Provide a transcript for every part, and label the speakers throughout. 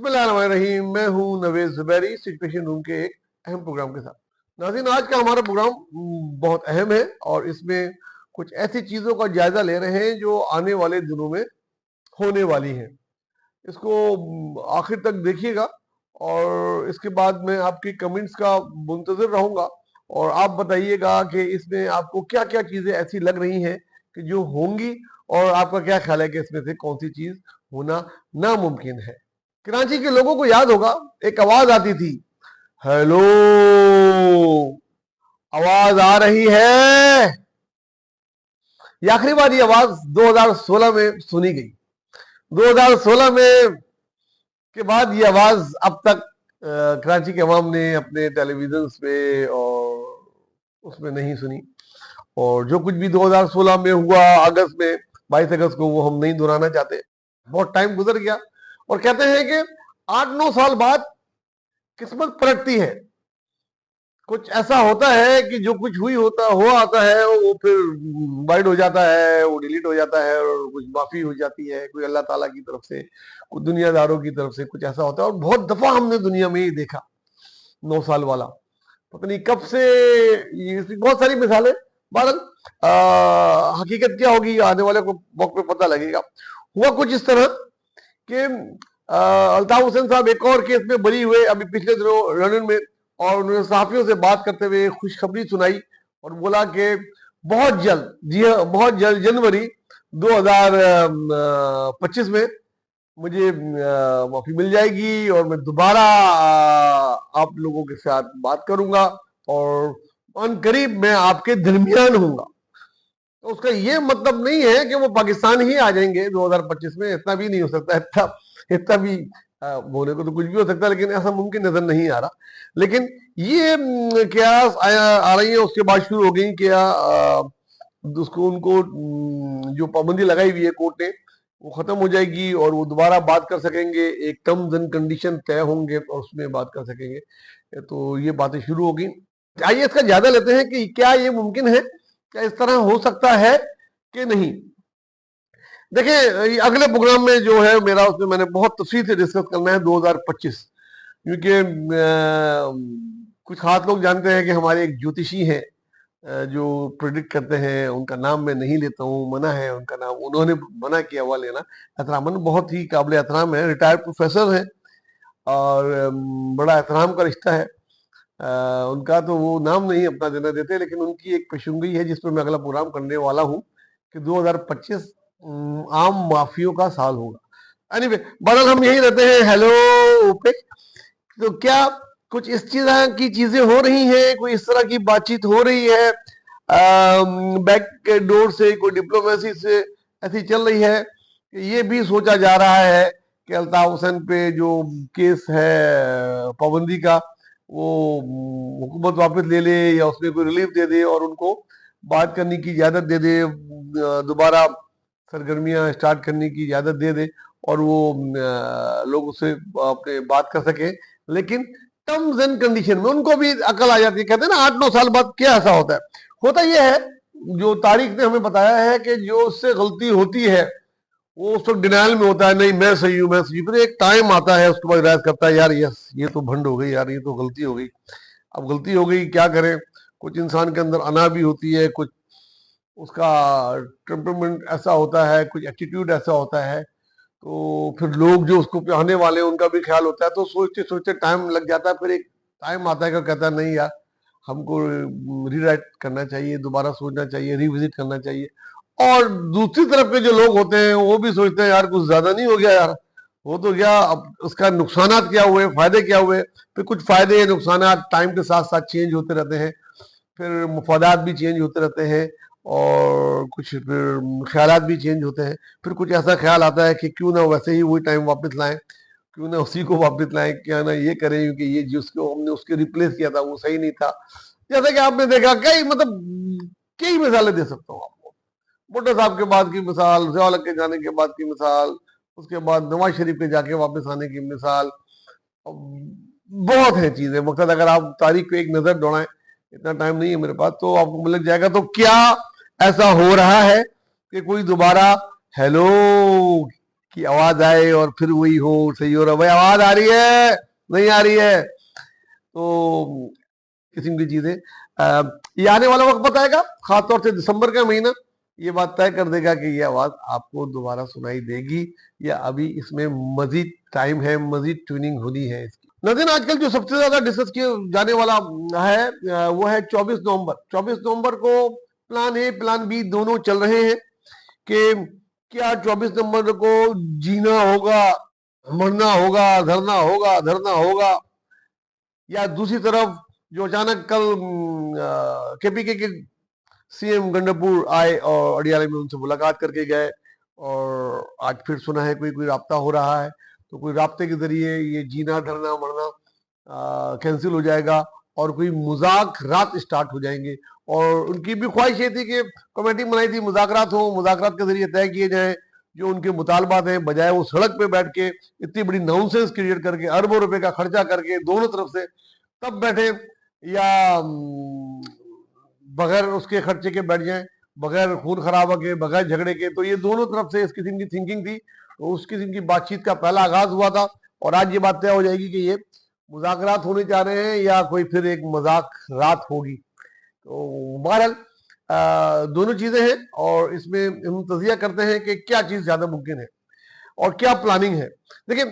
Speaker 1: बिस्मिल्लाहिर्रहमानिर्रहीम। मैं हूं नवेद ज़ुबैरी, सिचुएशन रूम के एक अहम प्रोग्राम के साथ। नाज़रीन, आज का हमारा प्रोग्राम बहुत अहम है और इसमें कुछ ऐसी चीज़ों का जायजा ले रहे हैं जो आने वाले दिनों में होने वाली हैं। इसको आखिर तक देखिएगा और इसके बाद मैं आपकी कमेंट्स का मुंतज़िर रहूंगा और आप बताइएगा कि इसमें आपको क्या क्या चीज़ें ऐसी लग रही हैं कि जो होंगी और आपका क्या ख्याल है कि इसमें से कौन सी चीज़ होना नामुमकिन है। कराची के लोगों को याद होगा, एक आवाज आती थी, हेलो, आवाज आ रही है। ये आखिरी बार ये आवाज 2016 में सुनी गई। 2016 में के बाद ये आवाज अब तक कराची के अवाम ने अपने टेलीविजन पे और उसमें नहीं सुनी। और जो कुछ भी 2016 में हुआ, अगस्त में 22 अगस्त को, वो हम नहीं दोहराना चाहते। बहुत टाइम गुजर गया और कहते हैं कि 8-9 साल बाद किस्मत पलटती है। कुछ ऐसा होता है कि जो कुछ हो आता है वो फिर वाइड हो जाता है, वो डिलीट हो जाता है और कुछ माफी हो जाती है, कोई अल्लाह ताला की तरफ से, कुछ दुनियादारों की तरफ से, कुछ ऐसा होता है। और बहुत दफा हमने दुनिया में ही देखा 9 साल वाला, पता नहीं कब से। इसकी बहुत सारी मिसालें। बहरहाल हकीकत क्या होगी आने वाले को वक्त पे पता लगेगा। हुआ कुछ इस तरह कि अल्ताफ हुसैन साहब एक और केस में बरी हुए अभी पिछले दिनों लंदन में, और उन्होंने सहाफियों से बात करते हुए खुशखबरी सुनाई और बोला कि बहुत जल्द, जी हाँ बहुत जल्द, जनवरी 2025 में मुझे माफी मिल जाएगी और मैं दोबारा आप लोगों के साथ बात करूंगा और अनकरीब मैं आपके दरमियान हूंगा। तो उसका ये मतलब नहीं है कि वो पाकिस्तान ही आ जाएंगे 2025 में, इतना भी नहीं हो सकता। इतना इतना भी होने को तो कुछ भी हो सकता है, लेकिन ऐसा मुमकिन नजर नहीं आ रहा। लेकिन ये क्या आ रही है, उसके बाद शुरू हो गई क्या उसको, उनको जो पाबंदी लगाई हुई है कोर्ट ने, वो खत्म हो जाएगी और वो दोबारा बात कर सकेंगे, एक टर्म्स एंड कंडीशन तय होंगे और उसमें बात कर सकेंगे। तो ये बातें शुरू हो गई। आइए इसका जायजा लेते हैं कि क्या ये मुमकिन है, क्या इस तरह हो सकता है कि नहीं। देखिए, अगले प्रोग्राम में जो है मेरा, उसमें मैंने बहुत तफसील से डिस्कस करना है 2025, क्योंकि कुछ खास लोग जानते हैं कि हमारे एक ज्योतिषी हैं जो प्रिडिक्ट करते हैं। उनका नाम मैं नहीं लेता हूँ, मना है उनका नाम, उन्होंने मना किया हुआ लेना। एहतरामन बहुत ही काबिल एहतराम है, रिटायर्ड प्रोफेसर हैं और बड़ा एहतराम का रिश्ता है। उनका तो वो नाम नहीं अपना देना देते, लेकिन उनकी एक पेशुनगोई है जिस पर मैं अगला प्रोग्राम करने वाला हूँ कि 2025 आम माफियों का साल होगा। एनीवे, बहरहाल हम यही रहते हैं हेलो पे। तो क्या कुछ इस तरह की चीजें हो रही हैं, कोई इस तरह की बातचीत हो रही है बैक के डोर से, कोई डिप्लोमेसी से ऐसी चल रही है कि ये भी सोचा जा रहा है कि अल्ताफ हुसैन पे जो केस है पाबंदी का, वो हुकूमत वापस ले ले या उसमें कोई रिलीफ दे दे और उनको बात करने की इजाजत दे दे, दोबारा सरगर्मियां स्टार्ट करने की इजाजत दे दे और वो लोग उससे अपने बात कर सके। लेकिन टर्म्स एंड कंडीशन में उनको भी अकल आ जाती है। कहते हैं ना 8-9 साल बाद क्या ऐसा होता है। होता यह है, जो तारीख ने हमें बताया है कि जो उससे गलती होती है वो उस वक्त डिनाइल में होता है, नहीं मैं सही हूं, मैं सही। फिर एक टाइम आता है, उसके बाद रियलाइज करता है यार यस ये तो भंड हो गई यार, ये तो गलती हो गई। अब गलती हो गई, क्या करें। कुछ इंसान के अंदर अना भी होती है, कुछ उसका टेम्परमेंट ऐसा होता है, कुछ एटीट्यूड ऐसा होता है। तो फिर लोग जो उसको चाहने वाले हैं उनका भी ख्याल होता है, तो सोचते सोचते टाइम लग जाता है। फिर एक टाइम आता है कि कहता है नहीं यार, हमको रीराइट करना चाहिए, दोबारा सोचना चाहिए, रिविजिट करना चाहिए। और दूसरी तरफ के जो लोग होते हैं वो भी सोचते हैं यार कुछ ज्यादा नहीं हो गया यार, वो तो क्या, अब उसका नुकसानात क्या हुए, फायदे क्या हुए। फिर कुछ फायदे नुकसानात टाइम के साथ साथ चेंज होते रहते हैं, फिर मुफादात भी चेंज होते रहते हैं और कुछ फिर ख्यालात भी चेंज होते हैं। फिर कुछ ऐसा ख्याल आता है कि क्यों ना वैसे ही वही टाइम वापस लाएं, क्यों ना उसी को वापस लाएं, क्या ना ये करें, क्योंकि ये जिसको हमने उसके रिप्लेस किया था वो सही नहीं था। जैसा कि आपने देखा, कई मतलब कई मिसालें दे सकता हूँ आपको। भुट्टो साहब के बाद की मिसाल, ज़िया के जाने के बाद की मिसाल, उसके बाद नवाज शरीफ के जाके वापस आने की मिसाल, बहुत है चीजें। मकसद अगर आप तारीख को एक नजर दौड़ाएं, इतना टाइम नहीं है मेरे पास, तो आपको मिल जाएगा। तो क्या ऐसा हो रहा है कि कोई दोबारा हेलो कि आवाज आए और फिर वही हो, सही हो रहा, भाई आवाज आ रही है, नहीं आ रही है, तो किस्म की चीजें। ये आने वाला वक्त बताएगा, खासतौर से दिसंबर का महीना ये बात तय कर देगा कि ये आवाज आपको दोबारा सुनाई देगी या अभी इसमें मजीद टाइम है, मजीद ट्यूनिंग होनी है इसकी। लेकिन आजकल जो सबसे ज्यादा डिस्कस किया जाने वाला है वो है 24 नवंबर। 24 नवंबर को प्लान ए प्लान बी दोनों चल रहे हैं कि क्या 24 नवंबर को जीना होगा, मरना होगा, धरना होगा, या दूसरी तरफ जो अचानक कल केपीके के सीएम गंडापुर आए और अडियाला में उनसे मुलाकात करके गए, और आज फिर सुना है कोई कोई राब्ता हो रहा है, तो कोई राब्ते के जरिए ये जीना धरना मरना कैंसिल हो जाएगा और कोई मुजाक रात स्टार्ट हो जाएंगे। और उनकी भी ख्वाहिश ये थी कि कमेटी बनाई थी मुजाकरात हो, मुजाकरात के जरिए तय किए जाए जो उनके मुतालबात हैं, बजाय वो सड़क पे बैठ के इतनी बड़ी नॉनसेंस क्रिएट करके अरबों रुपए का खर्चा करके दोनों तरफ से तब बैठे, या बगैर उसके खर्चे के बैठ जाएं, बगैर खून खराबा के, बगैर झगड़े के। तो ये दोनों तरफ से इस किस्म की थिंकिंग थी, तो उस किस्म की बातचीत का पहला आगाज हुआ था, और आज ये बात तय हो जाएगी कि ये मुज़ाकरात होने जा रहे हैं या कोई फिर एक मजाक रात होगी। तो बहरहाल दोनों चीजें हैं, और इसमें हम तजिया करते हैं कि क्या चीज ज्यादा मुमकिन है और क्या प्लानिंग है। देखिए,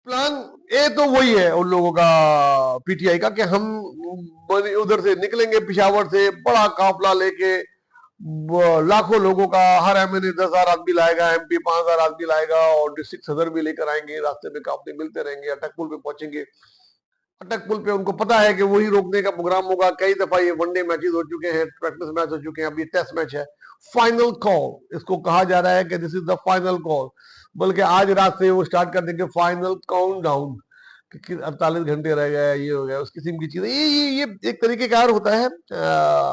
Speaker 1: प्लान ए तो वही है उन लोगों का, पीटीआई का, कि हम उधर से निकलेंगे, पिशावर से बड़ा काफला लेके, लाखों लोगों का, हर एमएनए 10,000 आदमी लाएगा, एमपी 5,000 आदमी लाएगा, और डिस्ट्रिक्ट सदर भी लेकर आएंगे, रास्ते में काफले मिलते रहेंगे, अटक पुल पे पहुंचेंगे। अटक पुल पे उनको पता है कि वही रोकने का प्रोग्राम होगा। कई दफा ये वनडे मैचेस हो चुके हैं, प्रैक्टिस मैच हो चुके हैं, अब ये टेस्ट मैच है, फाइनल कॉल इसको कहा जा रहा है कि this is the final call. बल्कि आज रात से वो स्टार्ट कर देंगे फाइनल काउंट डाउन, 48 घंटे रह गए, ये हो गया, उस किस्म की चीजें। ये एक तरीके कार होता है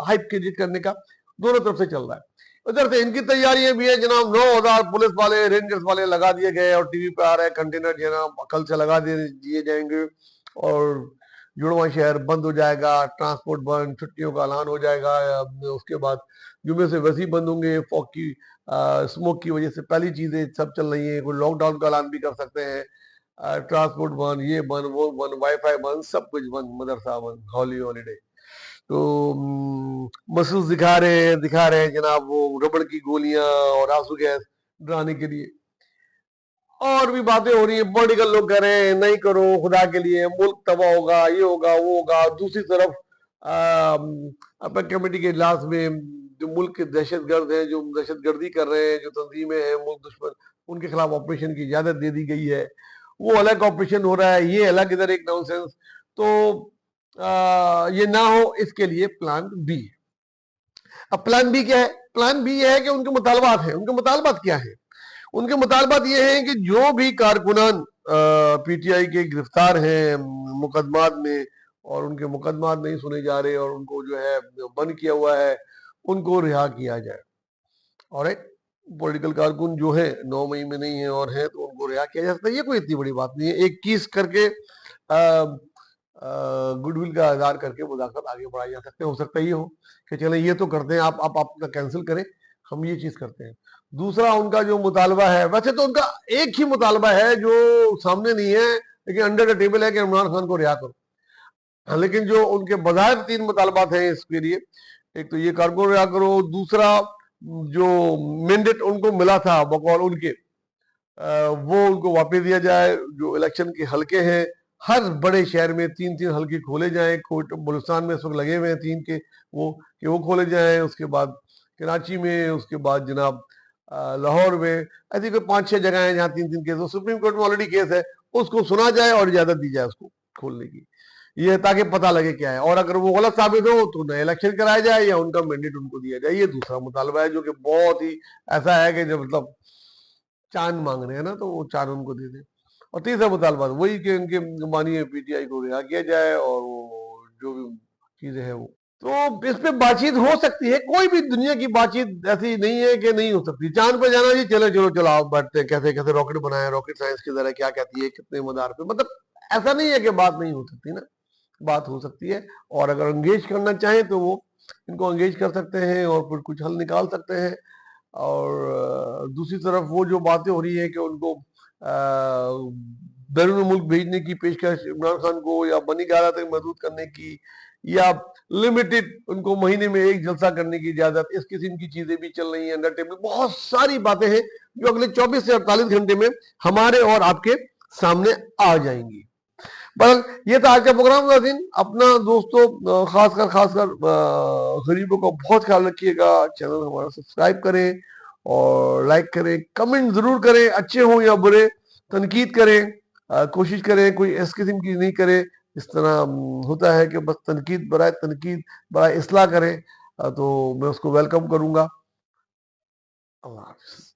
Speaker 1: हाइप क्रिएट करने का, दोनों तरफ से चल रहा है। उधर से इनकी तैयारियां भी है जनाब, 9,000 पुलिस वाले, रेंजर्स वाले लगा दिए गए, और टीवी पे आ रहे हैं कंटेनर जनाब कल से लगा दिए जाएंगे, और जुड़वा शहर बंद हो जाएगा, ट्रांसपोर्ट बंद, छुट्टियों का ऐलान हो जाएगा। उसके बाद जुम्मे से वैसे ही बंद होंगे, फॉग की स्मोक की वजह से पहली चीजें सब चल रही है, कोई लॉकडाउन का ऐलान भी कर सकते हैं, ट्रांसपोर्ट बंद, ये बंद, वो बंद, वाईफाई बंद, सब कुछ बंद, मदरसा बंद, हॉलीडे। तो मसल्स दिखा रहे हैं जनाब वो रबड़ की गोलियां और आंसू गैस डराने के लिए। और भी बातें हो रही है, पॉलिटिकल लोग कह रहे हैं नहीं करो खुदा के लिए, मुल्क तबाह होगा, ये होगा, वो होगा। दूसरी तरफ अपेक कमेटी के इजलास में जो मुल्क के दहशतगर्द हैं, जो दहशतगर्दी कर रहे हैं, जो तंजीमें हैं मुल्क दुश्मन, उनके खिलाफ ऑपरेशन की इजाजत दे दी गई है, वो अलग ऑपरेशन हो रहा है, ये अलग इधर एक नॉनसेंस। तो ये ना हो इसके लिए प्लान बी। अब प्लान बी क्या है? प्लान बी यह है कि उनके मुतालबात हैं। उनके मुतालबात क्या है? उनके मुतालबात ये हैं कि जो भी कारकुनान पीटीआई के गिरफ्तार हैं मुकदमात में, और उनके मुकदमात नहीं सुने जा रहे और उनको जो है बंद किया हुआ है, उनको रिहा किया जाए। और एक पॉलिटिकल कारकुन जो है 9 मई में नहीं है और है, तो उनको रिहा किया जा सकता है। ये कोई इतनी बड़ी बात नहीं है, एक किस करके गुडविल का इजहार करके मुदाखलत आगे बढ़ाई जा सकते हैं। हो सकता है ये हो कि चले ये तो करते हैं, आप आपका कैंसिल करें, हम ये चीज करते हैं। दूसरा उनका जो मुतालबा है, वैसे तो उनका एक ही मुतालबा है जो सामने नहीं है लेकिन अंडर द टेबल है कि इमरान खान को रिहा करो। लेकिन जो उनके बजाय 3 मुतालबात हैं इसके लिए, एक तो ये कारकुन रिहा करो, दूसरा जो मैंडेट उनको मिला था बकौल उनके, वो उनको वापस दिया जाए। जो इलेक्शन के हलके हैं, हर बड़े शहर में 3-3 हलके खोले जाएं। बलुस्तान में इस वक्त लगे हुए हैं 3 के, वो खोले जाएं। उसके बाद कराची में, उसके बाद जनाब लाहौर में, ऐसी कोई 5-6 जगह हैं जहाँ 3-3 केस। सुप्रीम कोर्ट में ऑलरेडी केस है, उसको सुना जाए और इजाजत दी जाए उसको खोलने की, ये ताकि पता लगे क्या है। और अगर वो गलत साबित हो तो नया इलेक्शन कराया जाए या उनका मैंडेट उनको दिया जाए। ये दूसरा मुतालबा है जो कि बहुत ही ऐसा है कि जब मतलब चांद मांग रहे हैं ना, तो वो चांद उनको दे दे। और तीसरा मुतालबा वही कि उनके मानिए पीटीआई को रिहा किया जाए, और वो जो भी चीजें हैं वो, तो इस पे बातचीत हो सकती है। कोई भी दुनिया की बातचीत ऐसी नहीं है कि नहीं हो सकती। चांद पे जाना जी, चलो चलो चलो आप बैठते हैं, कैसे कैसे रॉकेट बनाए, रॉकेट साइंस की तरह क्या कहती है, कितने मदार पे, मतलब ऐसा नहीं है कि बात नहीं हो सकती ना, बात हो सकती है। और अगर एंगेज करना चाहें तो वो इनको एंगेज कर सकते हैं और फिर कुछ हल निकाल सकते हैं। और दूसरी तरफ वो जो बातें हो रही है कि उनको बैरून मुल्क भेजने की पेशकश इमरान खान को, या बनी गारा तक महदूद करने की, या लिमिटेड उनको महीने में एक जलसा करने की इजाजत, इस किस्म की चीजें भी चल रही हैं अंडर टेबल। बहुत सारी बातें हैं जो अगले 24 से 48 घंटे में हमारे और आपके सामने आ जाएंगी। बस ये था आज का प्रोग्राम का दिन। अपना दोस्तों खासकर गरीबों का बहुत ख्याल रखिएगा। चैनल हमारा सब्सक्राइब करें और लाइक करें, कमेंट जरूर करें, अच्छे हो या बुरे, तनकीद करें। कोशिश करें कोई इस किस्म की नहीं करे, इस तरह होता है कि बस तनकीद बराए इस्लाह करें, तो मैं उसको वेलकम करूंगा। अल्लाह हाफिज।